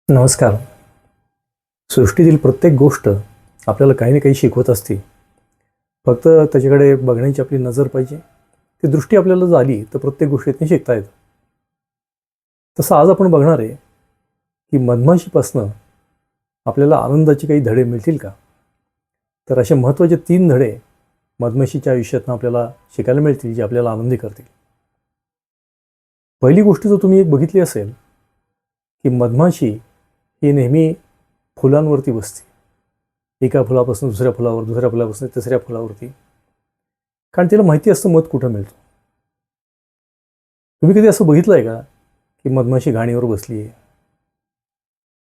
नमस्कार. सृष्टीतील प्रत्येक गोष्ट आपल्याला काही ना काही शिकवत असते. फक्त त्याच्याकडे बघण्याची आपली नजर पाहिजे. ती दृष्टी आपल्याला झाली तर प्रत्येक गोष्टीतून शिकता येतं. तसं आज आपण बघणार आहे की मधमाशीपासनं आपल्याला आनंदाचे काही धडे मिळतील का? तर असे महत्त्वाचे 3 धडे मधमाशीच्या आयुष्यातून आपल्याला शिकायला मिळतील, जे आपल्याला आनंदी करतील. पहिली गोष्ट जर तुम्ही एक बघितली असेल की मधमाशी ही नेहमी फुलांवरती बसते. एका फुलापासून दुसऱ्या फुलावर, दुसऱ्या फुलापासून तिसऱ्या फुलावरती. कारण तिला माहिती असतं मध कुठं मिळतं. तुम्ही कधी असं बघितलं आहे का की मधमाशी घाणीवर बसली आहे,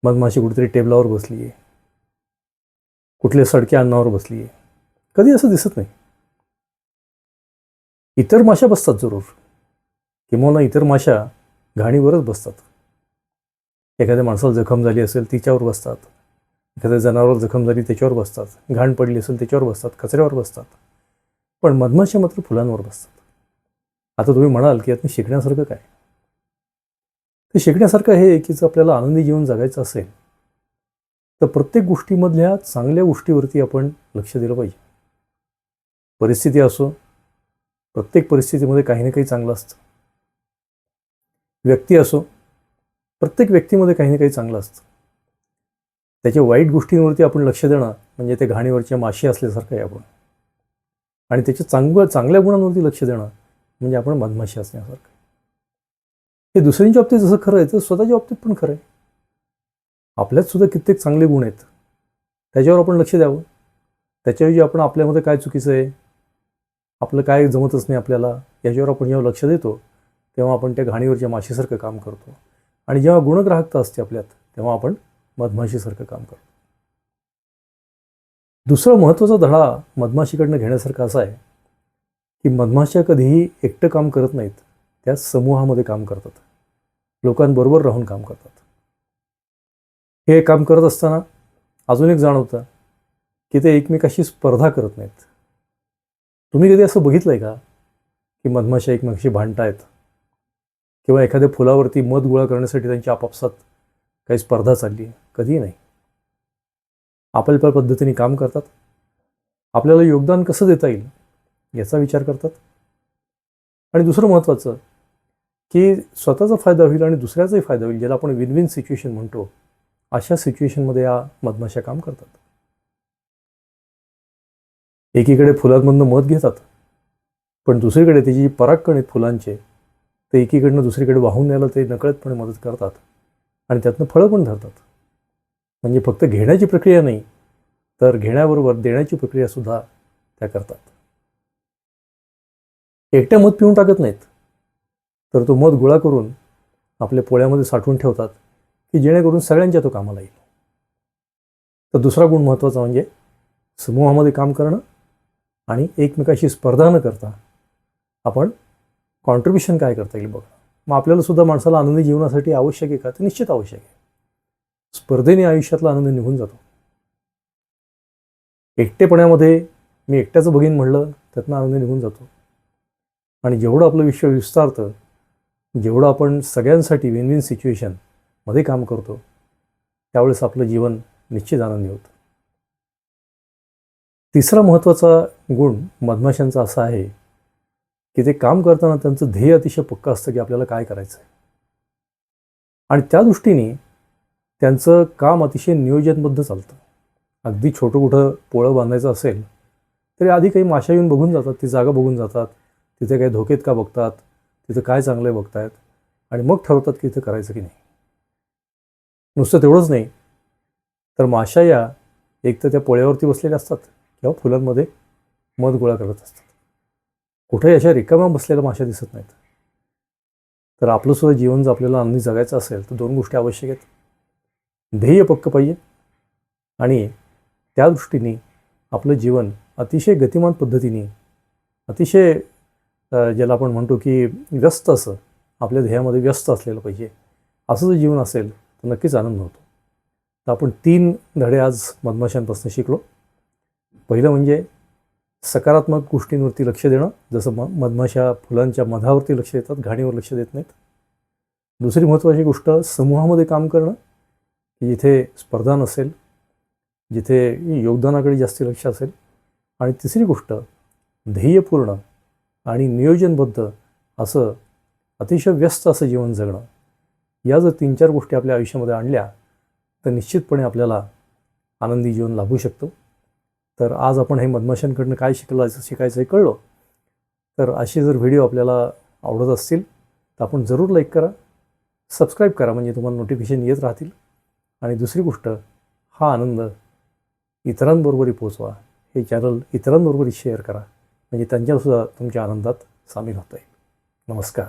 मधमाशी कुठेतरी टेबलावर बसली आहे, कुठल्या सडक्या अन्नावर बसली आहे? कधी असं दिसत नाही. इतर माशा बसतात जरूर, किंवा इतर माशा घाणीवरच बसतात. एखाद्या माणसाला जखम झाली असेल तिच्यावर बसतात, एखाद्या जनावराला जखम झाली त्याच्यावर बसतात, घाण पडली असेल त्याच्यावर बसतात, कचऱ्यावर बसतात. पण मधमाशा मात्र फुलांवर बसतात. आता तुम्ही म्हणाल की यातनं शिकण्यासारखं काय? ते शिकण्यासारखं हे की जर आपल्याला आनंदी जीवन जगायचं असेल तर प्रत्येक गोष्टीमधल्या चांगल्या गोष्टीवरती आपण लक्ष दिलं पाहिजे. परिस्थिती असो, प्रत्येक परिस्थितीमध्ये काही ना काही चांगलं असतं. व्यक्ती असो, प्रत्येक व्यक्तीमध्ये काही ना काही चांगलं असतं. त्याच्या वाईट गोष्टींवरती आपण लक्ष देणं म्हणजे ते घाणीवरच्या माशी असल्यासारखं आहे आपण. आणि त्याच्या चांगल्या गुणांवरती लक्ष देणं म्हणजे आपण मधमाशी असण्यासारखं. हे दुसऱ्यांच्या बाबतीत जसं खरं आहे तर स्वतःच्या बाबतीत पण खरं आहे. आपल्यात सुद्धा कित्येक चांगले गुण आहेत, त्याच्यावर आपण लक्ष द्यावं. त्याच्याऐवजी आपण आपल्यामध्ये काय चुकीचं आहे, आपलं काय जमतच नाही आपल्याला, याच्यावर आपण जेव्हा लक्ष देतो तेव्हा आपण त्या घाणीवरच्या माशीसारखं काम करतो. आणि जेव्हा गुणग्राहकता असते आपल्यात तेव्हा आपण मधमाशीसारखं काम करतो. दुसरा महत्त्वाचा धडा मधमाशीकडनं घेण्यासारखा असा आहे की मधमाशा कधीही एकटं काम करत नाहीत, त्या समूहामध्ये काम करतात, लोकांबरोबर राहून काम करतात. हे काम करत असताना अजून एक जाणवतं की ते एकमेकाशी स्पर्धा करत नाहीत. तुम्ही कधी असं बघितलं आहे का की मधमाशा एकमेकाशी भांडतायत किंवा एखाद्या फुलावरती मध गोळा करण्यासाठी त्यांची आपापसात काही स्पर्धा चालली आहे? कधीही नाही. आपल्या पद्धतीने काम करतात, आपल्याला योगदान कसं देता येईल याचा विचार करतात. आणि दुसरं महत्त्वाचं की स्वतःचा फायदा होईल आणि दुसऱ्याचाही फायदा होईल, ज्याला आपण विन विन सिच्युएशन म्हणतो, अशा सिच्युएशनमध्ये या मधमाशा काम करतात. एकीकडे फुलांमधनं मध घेतात, पण दुसरीकडे त्याची जी परागकण आहेत फुलांचे, ते एकीकडनं दुसरीकडे वाहून न्यायला ते नकळतपणे मदत करतात आणि त्यातनं फळं पण धरतात. म्हणजे फक्त घेण्याची प्रक्रिया नाही तर घेण्याबरोबर देण्याची प्रक्रियासुद्धा त्या करतात. एकट्या मध पिऊन टाकत नाहीत, तर तो मध गोळा करून आपल्या पोळ्यामध्ये साठवून ठेवतात की जेणेकरून सगळ्यांच्या तो कामाला येईल. तर दुसरा गुण महत्त्वाचा म्हणजे समूहामध्ये काम करणं आणि एकमेकाशी स्पर्धा न करता आपण कॉन्ट्रिब्युशन काय करता येईल बघा. मग आपल्याला सुद्धा माणसाला आनंदी जीवनासाठी आवश्यक आहे का? तर निश्चित आवश्यक आहे. स्पर्धेने आयुष्यातला आनंद निघून जातो. एकटेपणामध्ये मी एकट्याचं बघीन म्हणलं त्यातनं आनंद निघून जातो. आणि जेवढं आपलं विश्व विस्तारतं, जेवढं आपण सगळ्यांसाठी विन विन सिच्युएशनमध्ये काम करतो, त्यावेळेस आपलं जीवन निश्चित आनंदी होतं. तिसरा महत्त्वाचा गुण मधमाशांचा असा आहे की ते काम करताना त्यांचं ध्येय अतिशय पक्कं असतं की आपल्याला काय करायचं आहे. आणि त्या दृष्टीने त्यांचं काम अतिशय नियोजनबद्ध चालतं. अगदी छोटं कुठं पोळं बांधायचं असेल तरी आधी काही माशा येऊन बघून जातात, ती जागा बघून जातात, तिथे काही धोकेत का बघतात, तिथं काय चांगलं आहे बघतायत, आणि मग ठरवतात की इथं करायचं की नाही. नुसतं तेवढंच नाही तर माशा या एक तर त्या पोळ्यावरती बसलेल्या असतात किंवा फुलांमध्ये मध गोळा करत असतात. कुठेही अशा रिकाम्या बसलेल्या माशा दिसत नाहीत. तर आपलं सुद्धा जीवन जर आपल्याला आनंदी जगायचं असेल तर 2 गोष्टी आवश्यक आहेत. ध्येय पक्कं पाहिजे आणि त्या दृष्टीने आपलं जीवन अतिशय गतिमान पद्धतीने, अतिशय ज्याला आपण म्हणतो की व्यस्त असं, आपल्या ध्येयामध्ये व्यस्त असलेलं पाहिजे. असं जर जीवन असेल तर नक्कीच आनंद होतो. तर आपण 3 धडे आज मधमाशांपासून शिकलो. पहिलं म्हणजे सकारात्मक गोष्टींवरती लक्ष देणं, जसं मधमाशा फुलांच्या मधावरती लक्ष देतात, घाणीवर लक्ष देत नाहीत. दुसरी महत्त्वाची गोष्ट समूहामध्ये काम करणं की जिथे स्पर्धा नसेल, जिथे योगदानाकडे जास्त लक्ष असेल, आणि तिसरी गोष्ट ध्येयपूर्ण आणि नियोजनबद्ध असं अतिशय व्यस्त असं जीवन जगणं. या जर 3-4 गोष्टी आपल्या आयुष्यामध्ये आणल्या तर निश्चितपणे आपल्याला आनंदी जीवन लाभू शकतं. तर आज आपण हे मधमाशांकडनं काय शिकायचं हे कळलं. तर असे जर व्हिडिओ आपल्याला आवडत असतील तर आपण जरूर लाईक करा, सबस्क्राईब करा, म्हणजे तुम्हाला नोटिफिकेशन येत राहतील. आणि दुसरी गोष्ट, हा आनंद इतरांबरोबरही पोचवा. हे चॅनल इतरांबरोबरही शेअर करा, म्हणजे त्यांच्यासुद्धा तुमच्या आनंदात सामील होता येईल. नमस्कार.